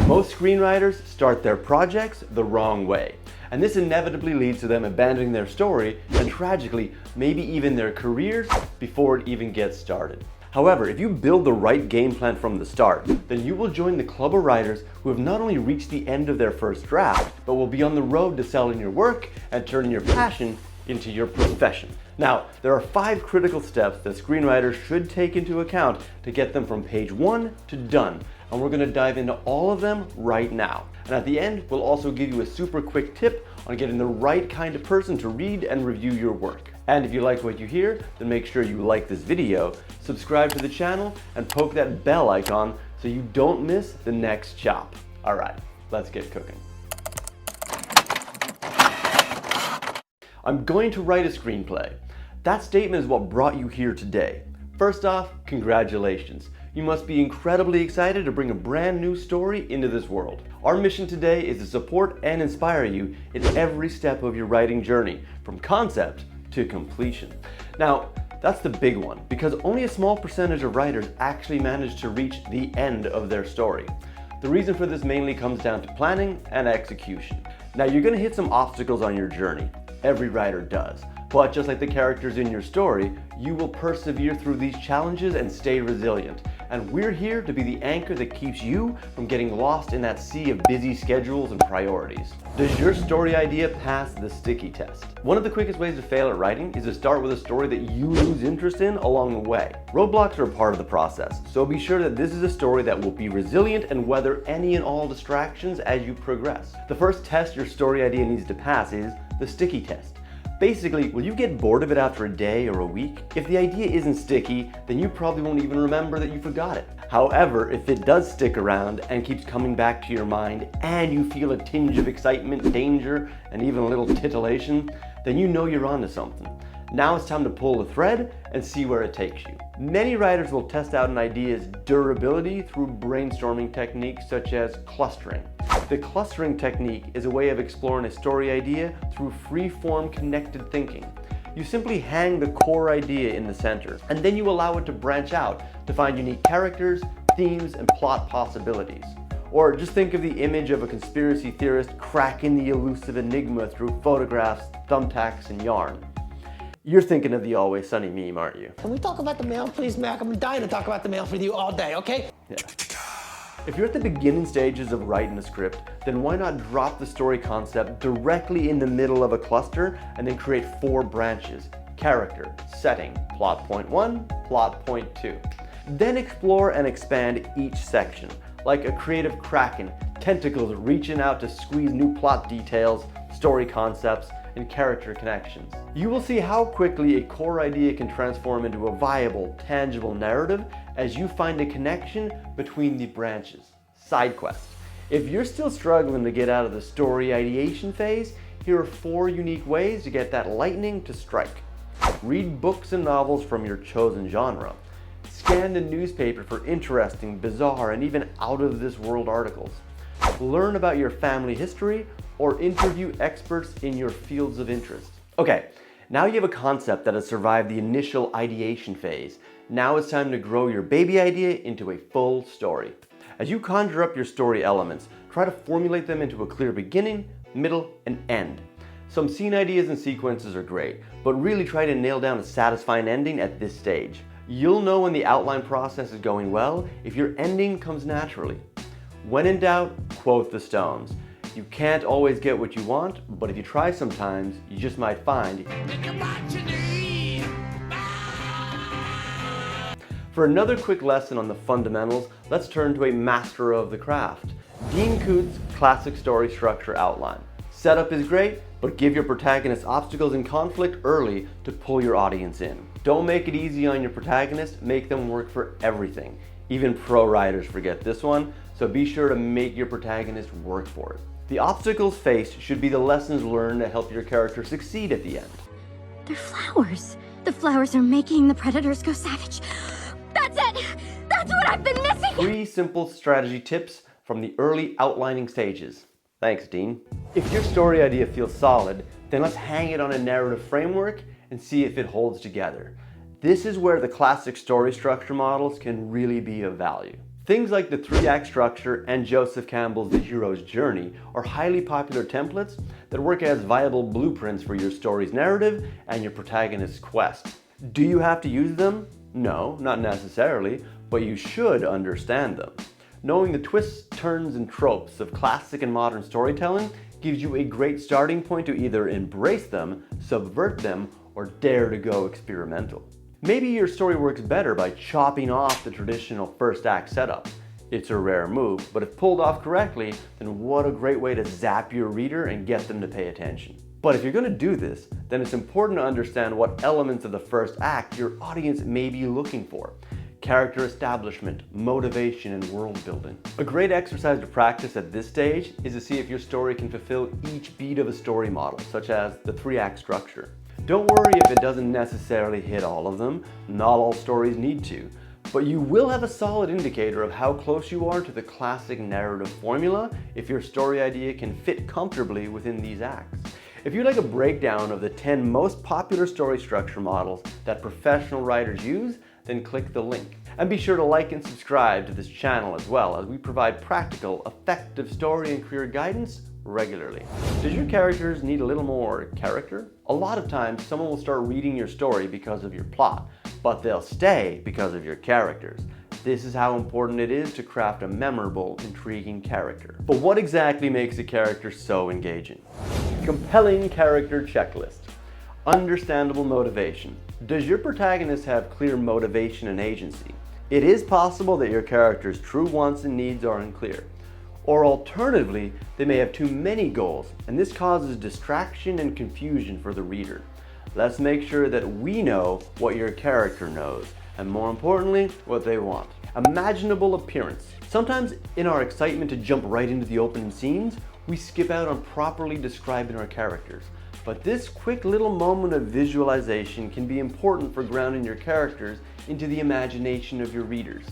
Most screenwriters start their projects the wrong way, and this inevitably leads to them abandoning their story and tragically, maybe even their careers before it even gets started. However, if you build the right game plan from the start, then you will join the club of writers who have not only reached the end of their first draft, but will be on the road to selling your work and turning your passion into your profession. Now, there are 5 critical steps that screenwriters should take into account to get them from page 1 to done, and we're going to dive into all of them right now. And at the end, we'll also give you a super quick tip on getting the right kind of person to read and review your work. And if you like what you hear, then make sure you like this video, subscribe to the channel, and poke that bell icon so you don't miss the next chop. All right, let's get cooking. I'm going to write a screenplay. That statement is what brought you here today. First off, congratulations. You must be incredibly excited to bring a brand new story into this world. Our mission today is to support and inspire you in every step of your writing journey, from concept to completion. Now, that's the big one, because only a small percentage of writers actually manage to reach the end of their story. The reason for this mainly comes down to planning and execution. Now, you're going to hit some obstacles on your journey. Every writer does. But just like the characters in your story, you will persevere through these challenges and stay resilient. And we're here to be the anchor that keeps you from getting lost in that sea of busy schedules and priorities. Does your story idea pass the sticky test? One of the quickest ways to fail at writing is to start with a story that you lose interest in along the way. Roadblocks are a part of the process, so be sure that this is a story that will be resilient and weather any and all distractions as you progress. The first test your story idea needs to pass is the sticky test. Basically, will you get bored of it after a day or a week? If the idea isn't sticky, then you probably won't even remember that you forgot it. However, if it does stick around and keeps coming back to your mind and you feel a tinge of excitement, danger, and even a little titillation, then you know you're onto something. Now it's time to pull the thread and see where it takes you. Many writers will test out an idea's durability through brainstorming techniques such as clustering. The clustering technique is a way of exploring a story idea through free-form connected thinking. You simply hang the core idea in the center, and then you allow it to branch out to find unique characters, themes, and plot possibilities. Or just think of the image of a conspiracy theorist cracking the elusive enigma through photographs, thumbtacks, and yarn. You're thinking of the Always Sunny meme, aren't you? Can we talk about the mail, please, Mac? I'm dying to talk about the mail with you all day, okay? Yeah. If you're at the beginning stages of writing a script, then why not drop the story concept directly in the middle of a cluster and then create 4 branches: character, setting, plot point 1, plot point 2. Then explore and expand each section, like a creative kraken, tentacles reaching out to squeeze new plot details, story concepts, and character connections. You will see how quickly a core idea can transform into a viable, tangible narrative as you find a connection between the branches. Side quest. If you're still struggling to get out of the story ideation phase, here are 4 unique ways to get that lightning to strike. Read books and novels from your chosen genre. Scan the newspaper for interesting, bizarre, and even out-of-this-world articles. Learn about your family history or interview experts in your fields of interest. Okay, now you have a concept that has survived the initial ideation phase. Now it's time to grow your baby idea into a full story. As you conjure up your story elements, try to formulate them into a clear beginning, middle, and end. Some scene ideas and sequences are great, but really try to nail down a satisfying ending at this stage. You'll know when the outline process is going well if your ending comes naturally. When in doubt, quote the Stones. You can't always get what you want, but if you try sometimes, you just might find For another quick lesson on the fundamentals, let's turn to a master of the craft. Dean Koontz' classic story structure outline. Setup is great, but give your protagonist obstacles and conflict early to pull your audience in. Don't make it easy on your protagonist, make them work for everything. Even pro writers forget this one, so be sure to make your protagonist work for it. The obstacles faced should be the lessons learned to help your character succeed at the end. They're flowers. The flowers are making the predators go savage. That's it! That's what I've been missing! 3 simple strategy tips from the early outlining stages. Thanks, Dean. If your story idea feels solid, then let's hang it on a narrative framework and see if it holds together. This is where the classic story structure models can really be of value. Things like the 3-act structure and Joseph Campbell's The Hero's Journey are highly popular templates that work as viable blueprints for your story's narrative and your protagonist's quest. Do you have to use them? No, not necessarily, but you should understand them. Knowing the twists, turns, and tropes of classic and modern storytelling gives you a great starting point to either embrace them, subvert them, or dare to go experimental. Maybe your story works better by chopping off the traditional first act setup. It's a rare move, but if pulled off correctly, then what a great way to zap your reader and get them to pay attention. But if you're going to do this, then it's important to understand what elements of the first act your audience may be looking for. Character establishment, motivation, and world building. A great exercise to practice at this stage is to see if your story can fulfill each beat of a story model, such as the 3-act structure. Don't worry if it doesn't necessarily hit all of them. Not all stories need to. But you will have a solid indicator of how close you are to the classic narrative formula if your story idea can fit comfortably within these acts. If you'd like a breakdown of the 10 most popular story structure models that professional writers use, then click the link. And be sure to like and subscribe to this channel as well, as we provide practical, effective story and career guidance regularly. Does your characters need a little more character? A lot of times someone will start reading your story because of your plot, but they'll stay because of your characters. This is how important it is to craft a memorable, intriguing character. But what exactly makes a character so engaging? Compelling character checklist. Understandable motivation. Does your protagonist have clear motivation and agency? It is possible that your character's true wants and needs are unclear. Or alternatively, they may have too many goals, and this causes distraction and confusion for the reader. Let's make sure that we know what your character knows, and more importantly, what they want. Imaginable appearance. Sometimes in our excitement to jump right into the opening scenes, we skip out on properly describing our characters. But this quick little moment of visualization can be important for grounding your characters into the imagination of your readers.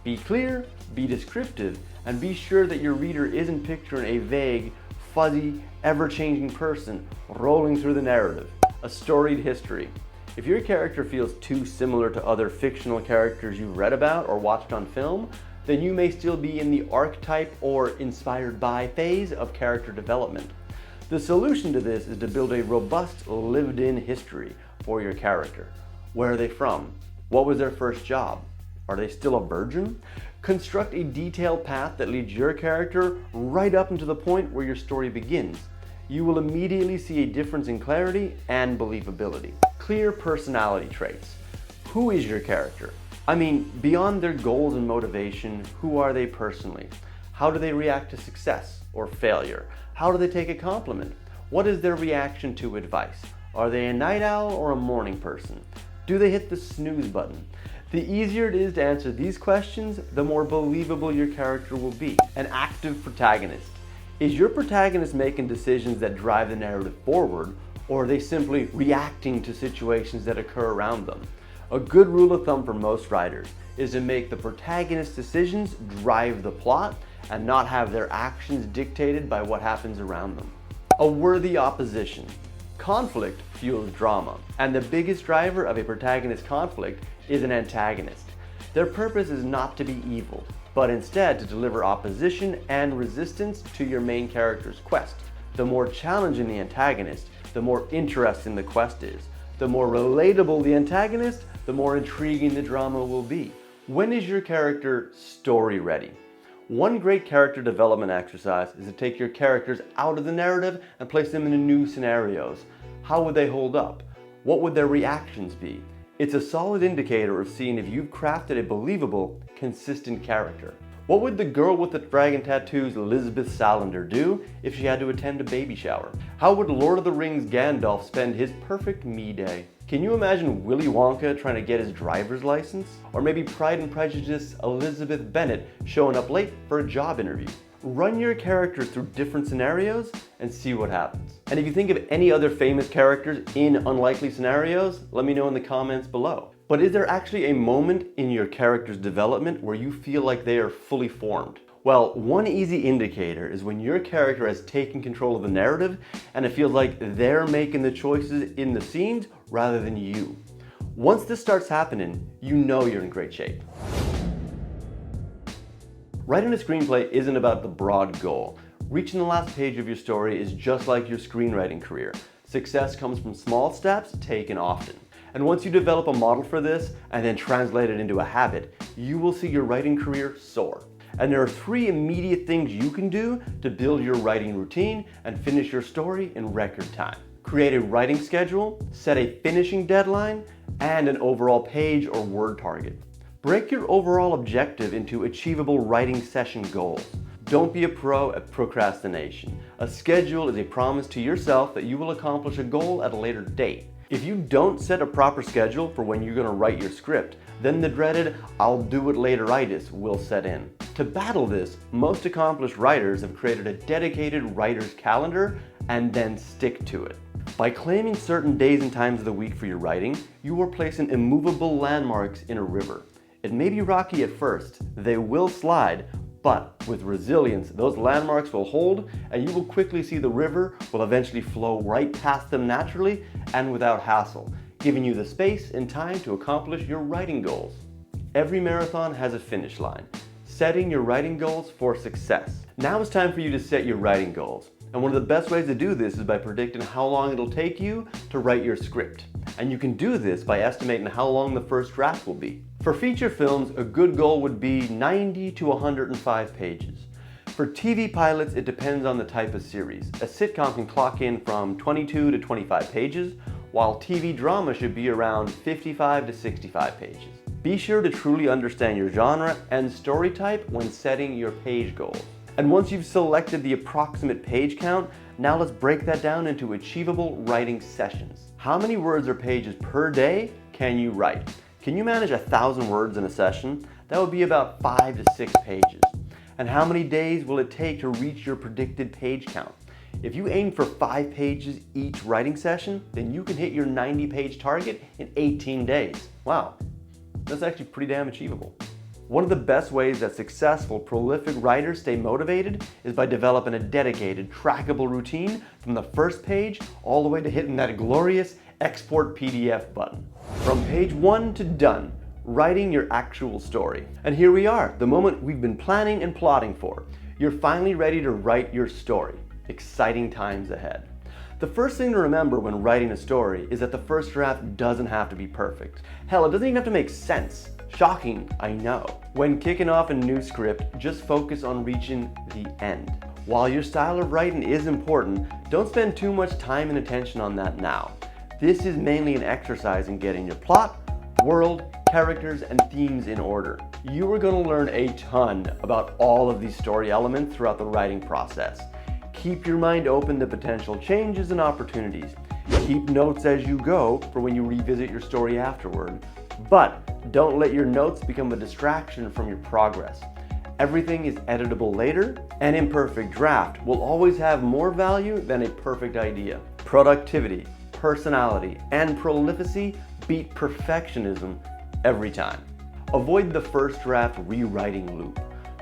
Be clear, be descriptive, and be sure that your reader isn't picturing a vague, fuzzy, ever-changing person rolling through the narrative. A storied history. If your character feels too similar to other fictional characters you've read about or watched on film, then you may still be in the archetype or inspired by phase of character development. The solution to this is to build a robust, lived-in history for your character. Where are they from? What was their first job? Are they still a virgin? Construct a detailed path that leads your character right up into the point where your story begins. You will immediately see a difference in clarity and believability. Clear personality traits. Who is your character? I mean, beyond their goals and motivation, who are they personally? How do they react to success or failure? How do they take a compliment? What is their reaction to advice? Are they a night owl or a morning person? Do they hit the snooze button? The easier it is to answer these questions, the more believable your character will be. An active protagonist. Is your protagonist making decisions that drive the narrative forward, or are they simply reacting to situations that occur around them? A good rule of thumb for most writers is to make the protagonist's decisions drive the plot and not have their actions dictated by what happens around them. A worthy opposition. Conflict fuels drama, and the biggest driver of a protagonist conflict is an antagonist. Their purpose is not to be evil, but instead to deliver opposition and resistance to your main character's quest. The more challenging the antagonist, the more interesting the quest is. The more relatable the antagonist, the more intriguing the drama will be. When is your character story ready? One great character development exercise is to take your characters out of the narrative and place them in new scenarios. How would they hold up? What would their reactions be? It's a solid indicator of seeing if you've crafted a believable, consistent character. What would the girl with the dragon tattoos Elizabeth Salander do if she had to attend a baby shower? How would Lord of the Rings Gandalf spend his perfect me day? Can you imagine Willy Wonka trying to get his driver's license? Or maybe Pride and Prejudice Elizabeth Bennet showing up late for a job interview? Run your characters through different scenarios and see what happens. And if you think of any other famous characters in unlikely scenarios, let me know in the comments below. But is there actually a moment in your character's development where you feel like they are fully formed? Well, one easy indicator is when your character has taken control of the narrative and it feels like they're making the choices in the scenes rather than you. Once this starts happening, you know you're in great shape. Writing a screenplay isn't about the broad goal. Reaching the last page of your story is just like your screenwriting career. Success comes from small steps taken often. And once you develop a model for this and then translate it into a habit, you will see your writing career soar. And there are 3 immediate things you can do to build your writing routine and finish your story in record time. Create a writing schedule, set a finishing deadline, and an overall page or word target. Break your overall objective into achievable writing session goals. Don't be a pro at procrastination. A schedule is a promise to yourself that you will accomplish a goal at a later date. If you don't set a proper schedule for when you're going to write your script, then the dreaded "I'll do it later-itis" will set in. To battle this, most accomplished writers have created a dedicated writer's calendar and then stick to it. By claiming certain days and times of the week for your writing, you are placing immovable landmarks in a river. It may be rocky at first, they will slide, but with resilience, those landmarks will hold and you will quickly see the river will eventually flow right past them naturally and without hassle, giving you the space and time to accomplish your writing goals. Every marathon has a finish line. Setting your writing goals for success. Now it's time for you to set your writing goals. And one of the best ways to do this is by predicting how long it'll take you to write your script. And you can do this by estimating how long the first draft will be. For feature films, a good goal would be 90 to 105 pages. For TV pilots, it depends on the type of series. A sitcom can clock in from 22 to 25 pages, while TV drama should be around 55 to 65 pages. Be sure to truly understand your genre and story type when setting your page goals. And once you've selected the approximate page count, now let's break that down into achievable writing sessions. How many words or pages per day can you write? Can you manage 1,000 words in a session? That would be about 5 to 6 pages. And how many days will it take to reach your predicted page count? If you aim for 5 pages each writing session, then you can hit your 90-page target in 18 days. Wow, that's actually pretty damn achievable. One of the best ways that successful, prolific writers stay motivated is by developing a dedicated, trackable routine from the first page all the way to hitting that glorious export PDF button. From page 1 to done, writing your actual story. And here we are, the moment we've been planning and plotting for. You're finally ready to write your story. Exciting times ahead. The first thing to remember when writing a story is that the first draft doesn't have to be perfect. Hell, it doesn't even have to make sense. Shocking, I know. When kicking off a new script, just focus on reaching the end. While your style of writing is important, don't spend too much time and attention on that now. This is mainly an exercise in getting your plot, world, characters, and themes in order. You are going to learn a ton about all of these story elements throughout the writing process. Keep your mind open to potential changes and opportunities. Keep notes as you go for when you revisit your story afterward. But don't let your notes become a distraction from your progress. Everything is editable later. An imperfect draft will always have more value than a perfect idea. Productivity, personality, and prolificity beat perfectionism every time. Avoid the first draft rewriting loop.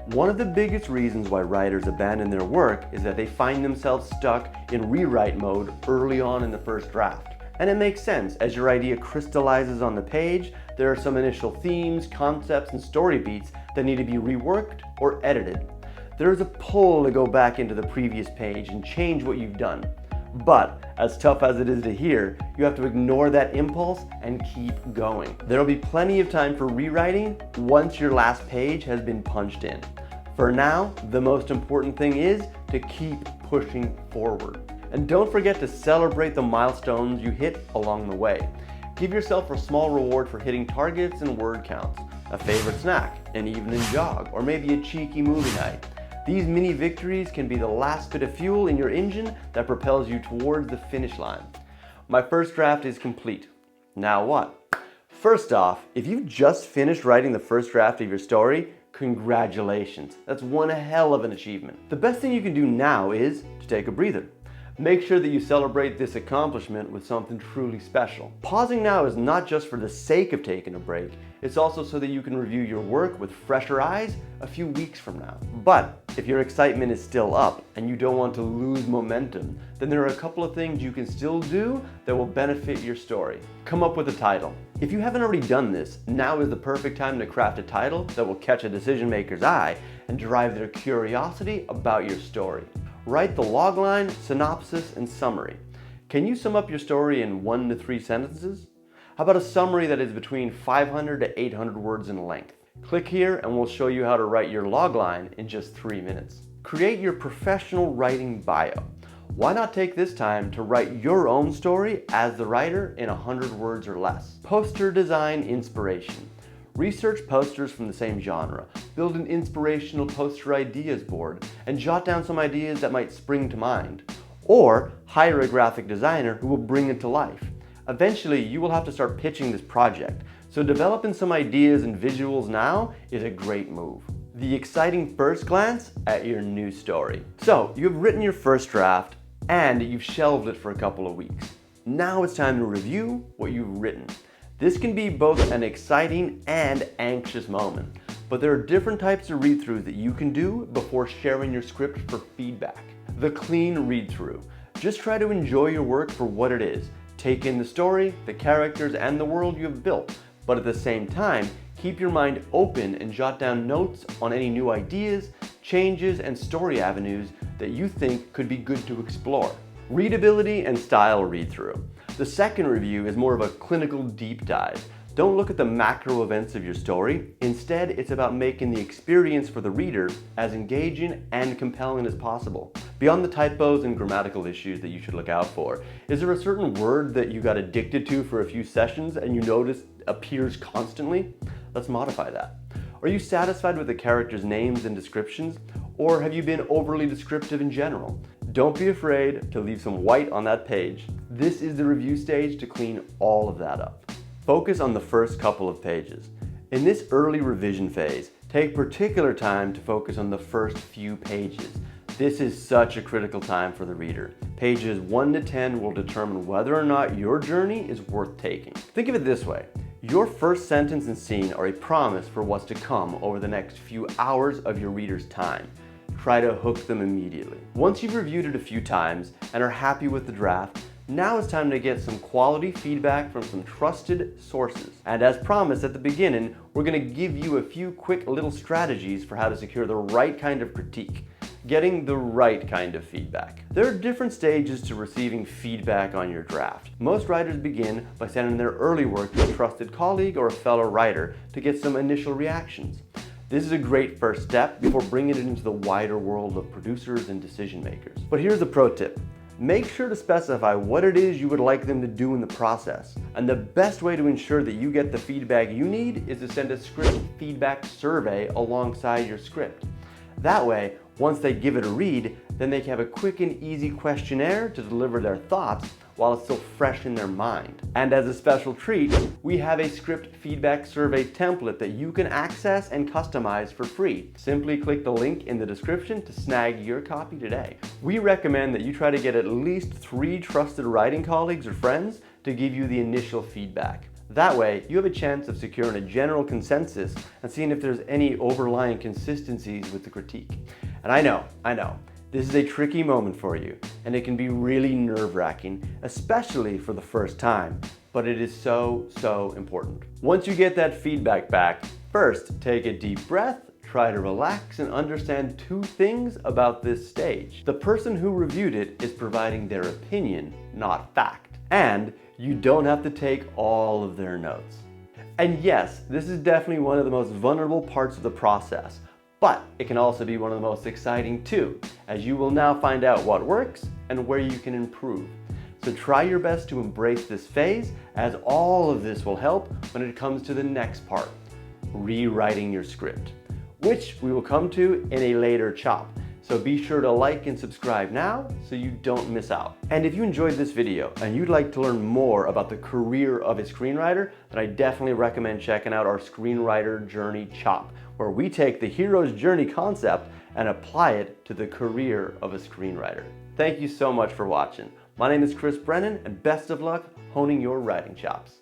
One of the biggest reasons why writers abandon their work is that they find themselves stuck in rewrite mode early on in the first draft. And it makes sense. As your idea crystallizes on the page, there are some initial themes, concepts, and story beats that need to be reworked or edited. There is a pull to go back into the previous page and change what you've done. But as tough as it is to hear, you have to ignore that impulse and keep going. There will be plenty of time for rewriting once your last page has been punched in. For now, the most important thing is to keep pushing forward. And don't forget to celebrate the milestones you hit along the way. Give yourself a small reward for hitting targets and word counts, a favorite snack, an evening jog, or maybe a cheeky movie night. These mini victories can be the last bit of fuel in your engine that propels you towards the finish line. My first draft is complete. Now what? First off, if you've just finished writing the first draft of your story, congratulations. That's one hell of an achievement. The best thing you can do now is to take a breather. Make sure that you celebrate this accomplishment with something truly special. Pausing now is not just for the sake of taking a break, it's also so that you can review your work with fresher eyes a few weeks from now. But if your excitement is still up and you don't want to lose momentum, then there are a couple of things you can still do that will benefit your story. Come up with a title. If you haven't already done this, now is the perfect time to craft a title that will catch a decision maker's eye and drive their curiosity about your story. Write the logline, synopsis, and summary. Can you sum up your story in 1 to 3 sentences? How about a summary that is between 500 to 800 words in length? Click here and we'll show you how to write your logline in just 3 minutes. Create your professional writing bio. Why not take this time to write your own story as the writer in 100 words or less? Poster design inspiration. Research posters from the same genre, build an inspirational poster ideas board, and jot down some ideas that might spring to mind. Or hire a graphic designer who will bring it to life. Eventually, you will have to start pitching this project, so developing some ideas and visuals now is a great move. The exciting first glance at your new story. So, you've written your first draft and you've shelved it for a couple of weeks. Now it's time to review what you've written. This can be both an exciting and anxious moment, but there are different types of read-throughs that you can do before sharing your script for feedback. The clean read-through. Just try to enjoy your work for what it is. Take in the story, the characters, and the world you have built, but at the same time, keep your mind open and jot down notes on any new ideas, changes, and story avenues that you think could be good to explore. Readability and style read-through. The second review is more of a clinical deep dive. Don't look at the macro events of your story. Instead, it's about making the experience for the reader as engaging and compelling as possible. Beyond the typos and grammatical issues that you should look out for, is there a certain word that you got addicted to for a few sessions and you notice appears constantly? Let's modify that. Are you satisfied with the characters' names and descriptions, or have you been overly descriptive in general? Don't be afraid to leave some white on that page. This is the review stage to clean all of that up. Focus on the first couple of pages. In this early revision phase, take particular time to focus on the first few pages. This is such a critical time for the reader. Pages 1 to 10 will determine whether or not your journey is worth taking. Think of it this way. Your first sentence and scene are a promise for what's to come over the next few hours of your reader's time. Try to hook them immediately. Once you've reviewed it a few times and are happy with the draft, now it's time to get some quality feedback from some trusted sources. And as promised at the beginning, we're going to give you a few quick little strategies for how to secure the right kind of critique. Getting the right kind of feedback. There are different stages to receiving feedback on your draft. Most writers begin by sending their early work to a trusted colleague or a fellow writer to get some initial reactions. This is a great first step before bringing it into the wider world of producers and decision makers. But here's a pro tip. Make sure to specify what it is you would like them to do in the process. And the best way to ensure that you get the feedback you need is to send a script feedback survey alongside your script. That way, once they give it a read, then they can have a quick and easy questionnaire to deliver their thoughts while it's still fresh in their mind. And as a special treat, we have a script feedback survey template that you can access and customize for free. Simply click the link in the description to snag your copy today. We recommend that you try to get at least 3 trusted writing colleagues or friends to give you the initial feedback. That way, you have a chance of securing a general consensus and seeing if there's any overlying consistencies with the critique. And I know, this is a tricky moment for you, and it can be really nerve-wracking, especially for the first time, but it is so important. Once you get that feedback back, first take a deep breath, try to relax and understand 2 things about this stage. The person who reviewed it is providing their opinion, not fact. And you don't have to take all of their notes. And yes, this is definitely one of the most vulnerable parts of the process, but it can also be one of the most exciting too, as you will now find out what works and where you can improve. So try your best to embrace this phase, as all of this will help when it comes to the next part, rewriting your script, which we will come to in a later chop. So be sure to like and subscribe now so you don't miss out. And if you enjoyed this video and you'd like to learn more about the career of a screenwriter, then I definitely recommend checking out our Screenwriter Journey Chop, where we take the hero's journey concept and apply it to the career of a screenwriter. Thank you so much for watching. My name is Chris Brennan, and best of luck honing your writing chops.